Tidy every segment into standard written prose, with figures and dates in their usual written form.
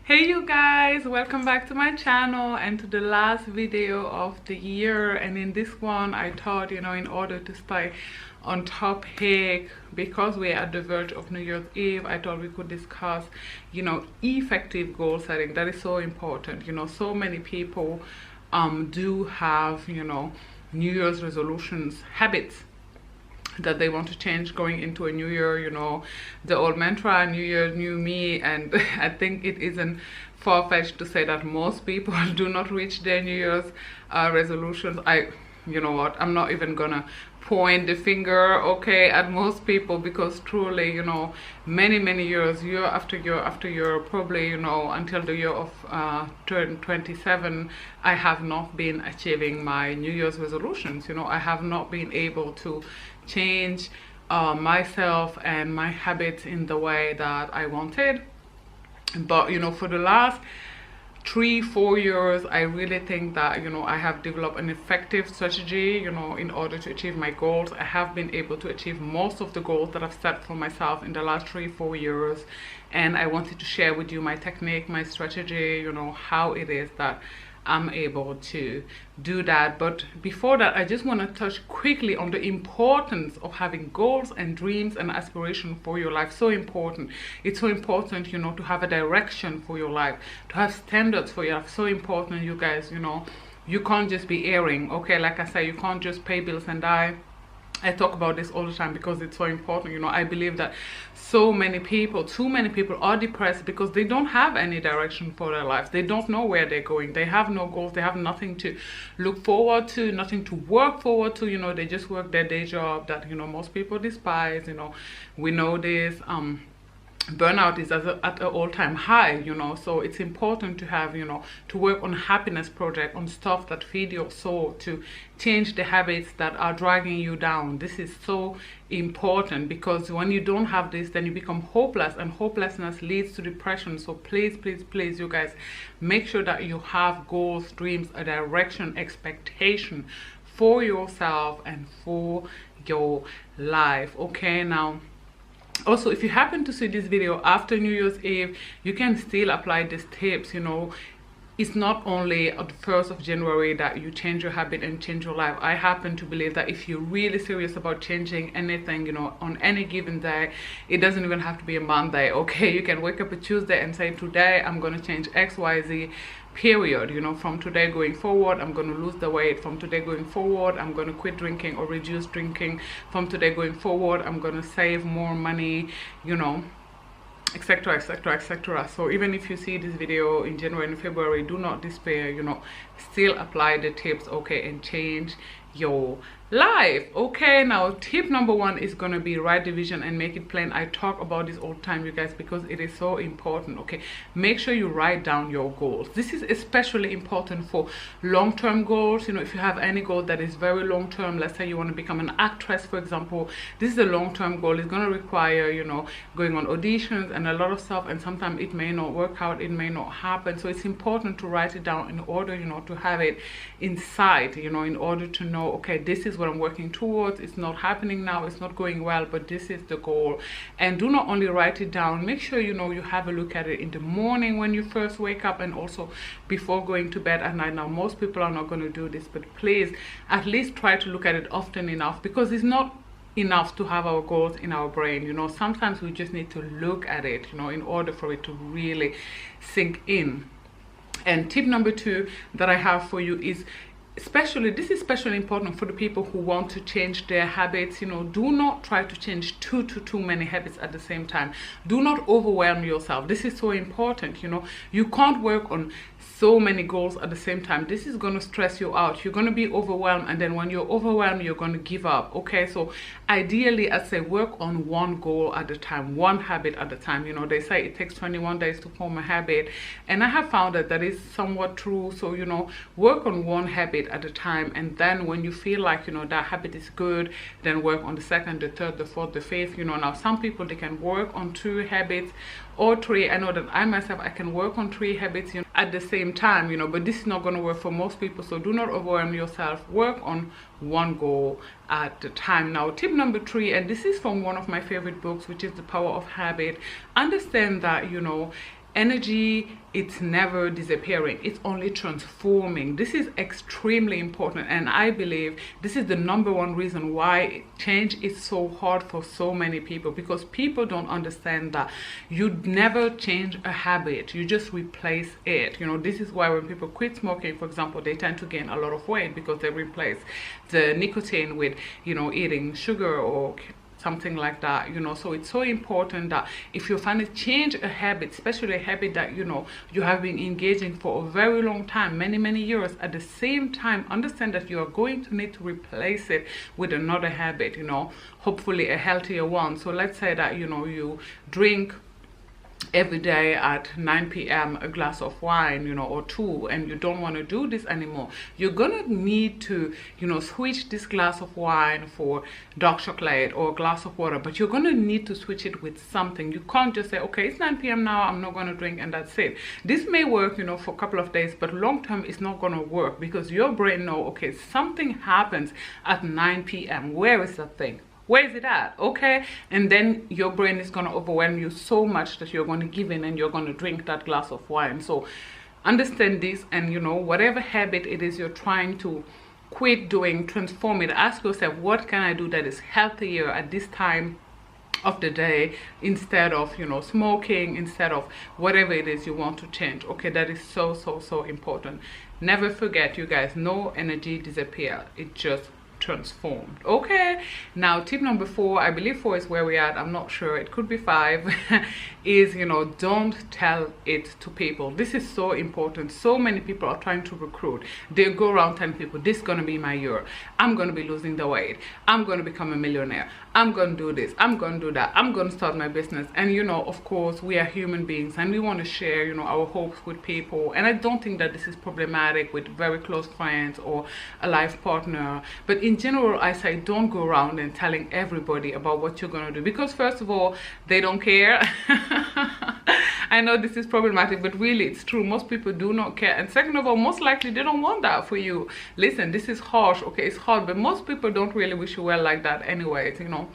Hey you guys, welcome back to my channel and to the last video of the year. And in this one I thought, in order to stay on topic, because we're at the verge of New Year's Eve, I thought we could discuss effective goal setting. That is so important. So many people do have New Year's resolutions, habits that they want to change going into a new year. The old mantra, new year new me. And I think it isn't far-fetched to say that most people do not reach their New Year's resolutions. You know what, I'm not even gonna point the finger at most people, because truly many years, year after year, probably until the year of 27, I have not been achieving my New Year's resolutions. I have not been able to change myself and my habits in the way that I wanted. But for the last 3-4 years, I really think that I have developed an effective strategy in order to achieve my goals. I have been able to achieve most of the goals that I've set for myself in the last 3-4 years, and I wanted to share with you my technique, my strategy, how it is that I'm able to do that. But before that, I just want to touch quickly on the importance of having goals and dreams and aspiration for your life. So important. It's so important to have a direction for your life, to have standards for your life. So important, you guys. You can't just be erring. Like I say, you can't just pay bills and die. I talk about this all the time because it's so important. I believe that too many people are depressed because they don't have any direction for their lives. They don't know where they're going. They have no goals. They have nothing to look forward to, nothing to work forward to. They just work their day job that most people despise. We know this. Burnout is at an all-time high. So it's important to have to work on happiness project, on stuff that feed your soul, to change the habits that are dragging you down. This is so important, because when you don't have this, then you become hopeless, and hopelessness leads to depression. So please you guys, make sure that you have goals, dreams, a direction, expectation for yourself and for your life. Now, also, if you happen to see this video after New Year's Eve, you can still apply these tips. It's not only on the 1st of January that you change your habit and change your life. I happen to believe that if you're really serious about changing anything, on any given day, it doesn't even have to be a Monday. You can wake up a Tuesday and say, today I'm going to change XYZ, period. From today going forward, I'm going to lose the weight. From today going forward, I'm going to quit drinking or reduce drinking. From today going forward, I'm going to save more money, etc, etc. So even if you see this video in January and February, do not despair. Still apply the tips, and change your life. Now, tip number 1 is going to be write the vision and make it plain. I talk about this all the time, you guys, because it is so important. Make sure you write down your goals. This is especially important for long-term goals. If you have any goal that is very long-term, let's say you want to become an actress, for example, this is a long-term goal. It's going to require going on auditions and a lot of stuff, and sometimes it may not work out, it may not happen. So it's important to write it down in order to have it in sight, in order to know, this is what I'm working towards. It's not happening now, it's not going well, but this is the goal. And do not only write it down, make sure you have a look at it in the morning when you first wake up, and also before going to bed at night. Now, most people are not going to do this, but please at least try to look at it often enough, because it's not enough to have our goals in our brain. Sometimes we just need to look at it in order for it to really sink in. And tip number 2 that I have for you is, this is especially important for the people who want to change their habits. Do not try to change too many habits at the same time. Do not overwhelm yourself. This is so important. You can't work on so many goals at the same time. This is going to stress you out. You're going to be overwhelmed, and then when you're overwhelmed, you're going to give up. So ideally, I say, work on one goal at a time, one habit at a time. They say it takes 21 days to form a habit, and I have found that is somewhat true. So work on one habit at a time, and then when you feel like that habit is good, then work on the second, the third, the fourth, the fifth. Now some people, they can work on 2 habits or 3. I know that I myself, I can work on 3 habits at the same time, but this is not going to work for most people. So do not overwhelm yourself. Work on one goal at a time. Now, tip number 3, and this is from one of my favorite books, which is The Power of Habit. Understand that energy, it's never disappearing, it's only transforming. This is extremely important, and I believe this is the number one reason why change is so hard for so many people, because people don't understand that you never change a habit, you just replace it. You know, this is why when people quit smoking, for example, they tend to gain a lot of weight, because they replace the nicotine with, you know, eating sugar or something like that, you know. So it's so important that if you finally change a habit, especially a habit that, you know, you have been engaging for a very long time, many years, at the same time understand that you are going to need to replace it with another habit, you know, hopefully a healthier one. So let's say that, you know, you drink every day at 9 p.m. a glass of wine, you know, or two, and you don't want to do this anymore, you're gonna need to, you know, switch this glass of wine for dark chocolate or a glass of water, but you're gonna need to switch it with something. You can't just say, okay, it's 9 p.m. now, I'm not gonna drink, and that's it. This may work, you know, for a couple of days, but long term it's not gonna work, because your brain know, okay, something happens at 9 p.m. where is that thing? Where is it at? Okay, and then your brain is going to overwhelm you so much that you're going to give in and you're going to drink that glass of wine. So understand this, and, you know, whatever habit it is you're trying to quit doing, transform it. Ask yourself, what can I do that is healthier at this time of the day, instead of, you know, smoking, instead of whatever it is you want to change. Okay, that is so important. Never forget, you guys, no energy disappear, it just transformed. Okay, now tip number 4, I believe 4 is where we're at, I'm not sure, it could be 5, is, you know, don't tell it to people. This is so important. So many people are trying to recruit, they go around telling people, this is gonna be my year, I'm gonna be losing the weight, I'm gonna become a millionaire, I'm gonna do this, I'm gonna do that, I'm gonna start my business. And, you know, of course, we are human beings and we want to share, you know, our hopes with people, and I don't think that this is problematic with very close friends or a life partner. But in general, I say don't go around and telling everybody about what you're gonna do, because first of all, they don't care. I know this is problematic, but really it's true, most people do not care. And second of all, most likely they don't want that for you. Listen, this is harsh, okay, it's hard, but most people don't really wish you well like that anyways, you know.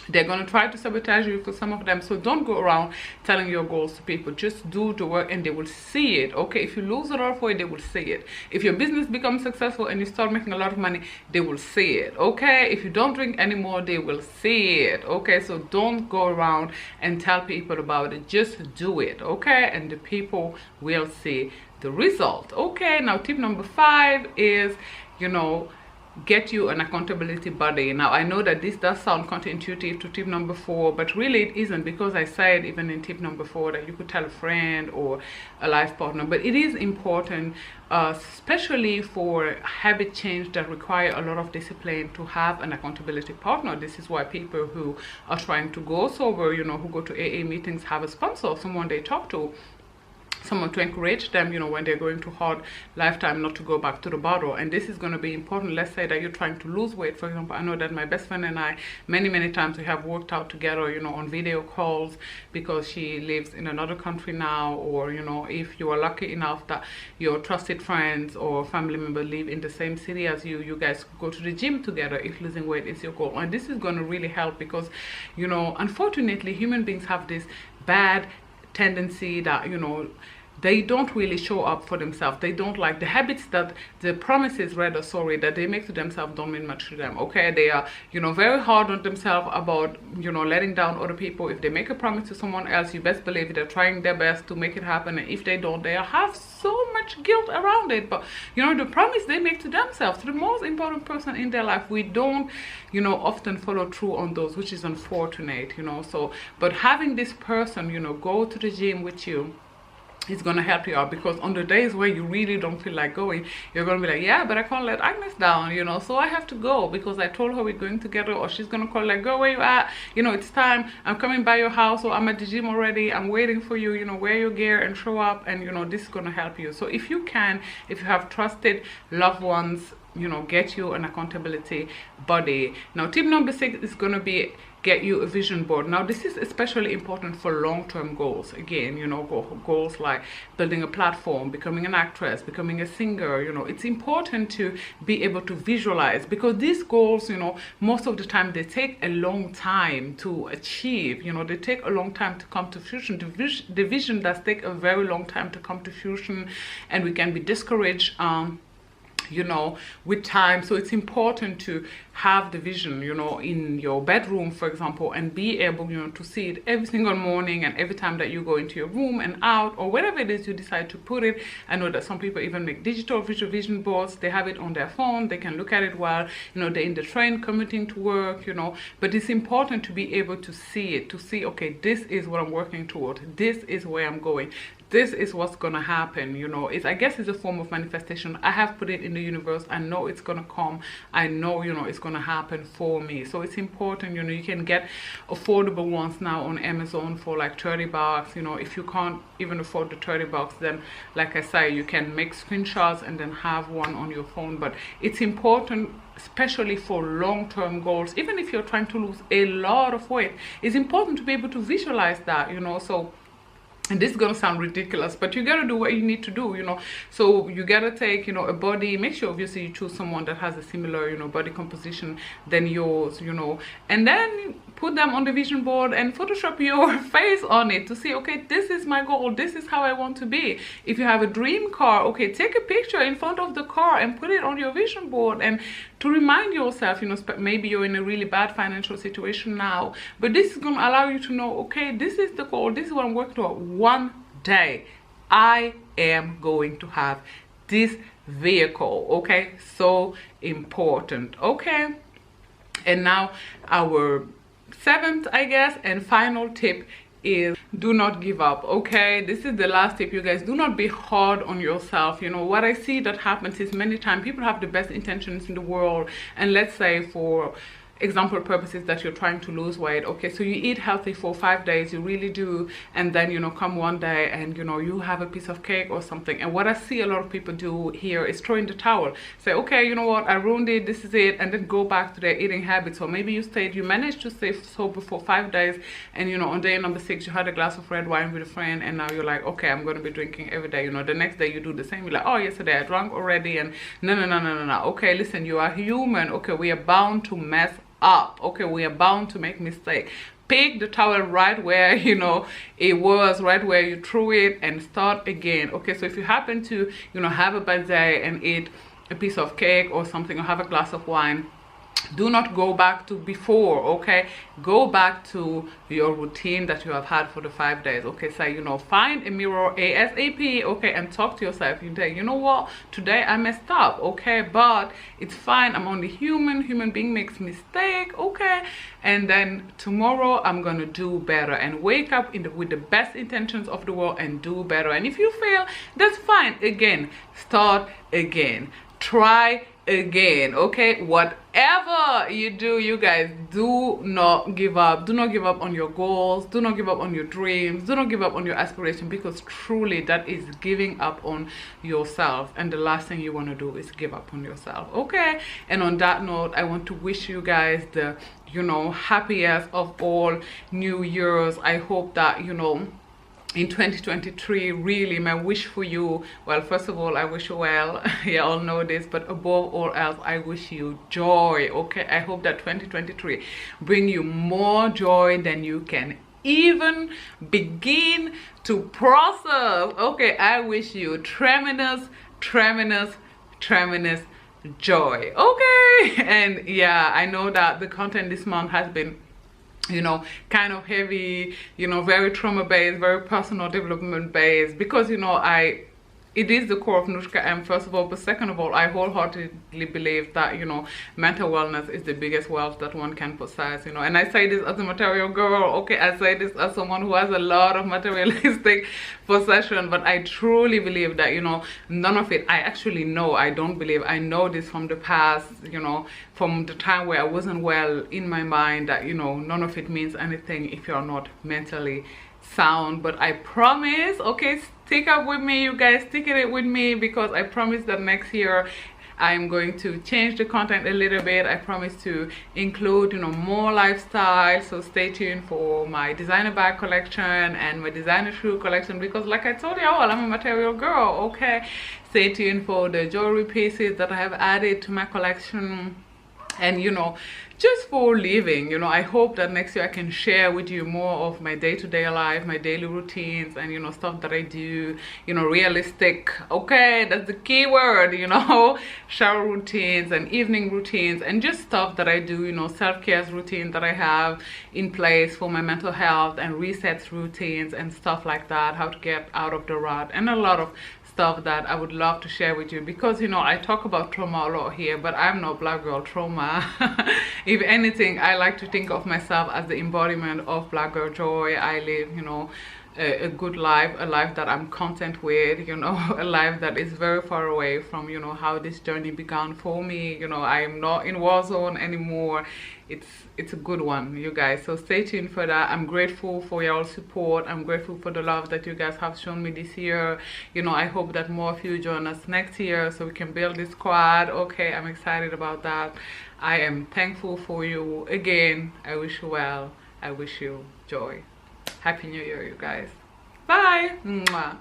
They're going to try to sabotage you for some of them. So don't go around telling your goals to people. Just do the work and they will see it. Okay, if you lose a lot of weight, they will see it. If your business becomes successful and you start making a lot of money, they will see it. Okay, if you don't drink anymore, they will see it. Okay, so don't go around and tell people about it. Just do it. Okay, and the people will see the result. Okay, now tip number 5 is, you know, get you an accountability buddy. Now I know that this does sound counterintuitive to tip number 4, but really it isn't, because I said even in tip number 4 that you could tell a friend or a life partner. But it is important, especially for habit change that require a lot of discipline, to have an accountability partner. This is why people who are trying to go sober, you know, who go to AA meetings, have a sponsor, someone they talk to, someone to encourage them, you know, when they're going through hard lifetime, not to go back to the bottle. And this is going to be important. Let's say that you're trying to lose weight, for example. I know that my best friend and I, many times we have worked out together, you know, on video calls, because she lives in another country now. Or, you know, if you are lucky enough that your trusted friends or family member live in the same city as you, you guys go to the gym together if losing weight is your goal. And this is going to really help, because, you know, unfortunately human beings have this bad tendency that, you know, they don't really show up for themselves. They don't like the habits, that the promises, rather, sorry, that they make to themselves don't mean much to them. Okay, they are, you know, very hard on themselves about, you know, letting down other people. If they make a promise to someone else, you best believe they're trying their best to make it happen, and if they don't, they have so much guilt around it. But, you know, the promise they make to themselves, to the most important person in their life, we don't, you know, often follow through on those, which is unfortunate, you know. So, but having this person, you know, go to the gym with you, it's gonna help you out, because on the days where you really don't feel like going, you're gonna be like, yeah, but I can't let Agnes down, you know, so I have to go because I told her we're going together. Or she's gonna call, like, girl, where you at, you know, it's time, I'm coming by your house, or I'm at the gym already, I'm waiting for you, you know, wear your gear and show up. And, you know, this is gonna help you. So if you can, if you have trusted loved ones you know, get you an accountability buddy. Now tip number 6 is going to be get you a vision board. Now this is especially important for long-term goals. Again, you know, goals like building a platform, becoming an actress, becoming a singer. You know, it's important to be able to visualize, because these goals, you know, most of the time they take a long time to achieve. You know, they take a long time to come to fruition. The vision does take a very long time to come to fruition, and we can be discouraged you know, with time. So it's important to have the vision, you know, in your bedroom, for example, and be able, you know, to see it every single morning and every time that you go into your room and out, or wherever it is you decide to put it. I know that some people even make digital visual vision boards. They have it on their phone. They can look at it while, you know, they're in the train commuting to work, you know. But it's important to be able to see it, to see, okay, this is what I'm working toward. This is where I'm going. This is what's gonna happen. You know, I guess it's a form of manifestation. I have put it in the universe. I know it's gonna come. I know, you know, it's gonna happen for me. So it's important, you know. You can get affordable ones now on Amazon for like 30 bucks. You know, if you can't even afford the 30 bucks, then like I say, you can make screenshots and then have one on your phone. But it's important, especially for long-term goals. Even if you're trying to lose a lot of weight, it's important to be able to visualize that, you know. So, and this is gonna sound ridiculous, but you gotta do what you need to do, you know. So you gotta take, you know, a body, make sure obviously you choose someone that has a similar, you know, body composition than yours, you know, and then put them on the vision board and Photoshop your face on it to see, okay, this is my goal, this is how I want to be. If you have a dream car, okay, take a picture in front of the car and put it on your vision board, and to remind yourself, you know, maybe you're in a really bad financial situation now, but this is gonna allow you to know, okay, this is the goal, this is what I'm working toward. One day I am going to have this vehicle. Okay, so important. Okay, and now our 7th, I guess, and final tip is do not give up. Okay, this is the last tip, you guys. Do not be hard on yourself. You know, what I see that happens is many times people have the best intentions in the world, and let's say for example purposes that you're trying to lose weight. Okay, so you eat healthy for 5 days, you really do, and then, you know, come one day and, you know, you have a piece of cake or something. And what I see a lot of people do here is throw in the towel, say, okay, you know what, I ruined it, this is it, and then go back to their eating habits. Or maybe you managed to stay sober for 5 days, and, you know, on day number 6 you had a glass of red wine with a friend, and now you're like, okay, I'm going to be drinking every day. You know, the next day you do the same. You're like, oh, yesterday I drank already, and no. Okay, listen, you are human. Okay, we are bound to mess up. Okay, we are bound to make mistakes. Pick the towel right where, you know, it was, right where you threw it, and start again. Okay, so if you happen to, you know, have a bad day and eat a piece of cake or something, or have a glass of wine, do not go back to before. Okay, go back to your routine that you have had for the 5 days. Okay, so, you know, find a mirror ASAP. Okay, and talk to yourself. You say, you know what, today I messed up. Okay, but it's fine, I'm only human being makes mistake. Okay, and then tomorrow I'm gonna do better, and wake up with the best intentions of the world and do better. And if you fail, that's fine. Again, start again, try again. Okay, whatever you do, you guys, do not give up. Do not give up on your goals. Do not give up on your dreams. Do not give up on your aspiration, because truly that is giving up on yourself, and the last thing you want to do is give up on yourself. Okay, and on that note, I want to wish you guys the, you know, happiest of all New Year's. I hope that, you know, in 2023, really my wish for you, well, first of all, I wish you well. You all know this, but above all else, I wish you joy. Okay, I hope that 2023 bring you more joy than you can even begin to process. Okay, I wish you tremendous joy. Okay, and yeah, I know that the content this month has been, you know, kind of heavy, you know, very trauma based, very personal development based, because, you know, it is the core of Nushka M, first of all, but second of all, I wholeheartedly believe that, you know, mental wellness is the biggest wealth that one can possess, you know. And I say this as a material girl. Okay, I say this as someone who has a lot of materialistic possession, but I truly believe that, you know, none of it, I actually know, I don't believe, I know this from the past, you know, from the time where I wasn't well in my mind, that, you know, none of it means anything if you're not mentally sound. But I promise, okay, stick up with me, you guys, stick it with me, because I promise that next year I'm going to change the content a little bit. I promise to include, you know, more lifestyle, so stay tuned for my designer bag collection and my designer shoe collection, because like I told y'all, I'm a material girl. Okay, stay tuned for the jewelry pieces that I have added to my collection. And you know, just for living, you know, I hope that next year I can share with you more of my day-to-day life, my daily routines, and you know, stuff that I do, you know, realistic. Okay, that's the key word, you know, shower routines and evening routines, and just stuff that I do, you know, self-care routine that I have in place for my mental health, and resets routines and stuff like that, how to get out of the rut, and a lot of stuff that I would love to share with you, because you know, I talk about trauma a lot here, but I'm not Black Girl Trauma. If anything, I like to think of myself as the embodiment of Black Girl Joy. I live, you know, a good life, a life that I'm content with, you know, a life that is very far away from, you know, how this journey began for me. You know, I'm not in war zone anymore. It's a good one, you guys, so stay tuned for that. I'm grateful for your support. I'm grateful for the love that you guys have shown me this year. You know, I hope that more of you join us next year so we can build this squad. Okay, I'm excited about that. I am thankful for you again. I wish you well. I wish you joy. Happy New Year, you guys. Bye. Mwah.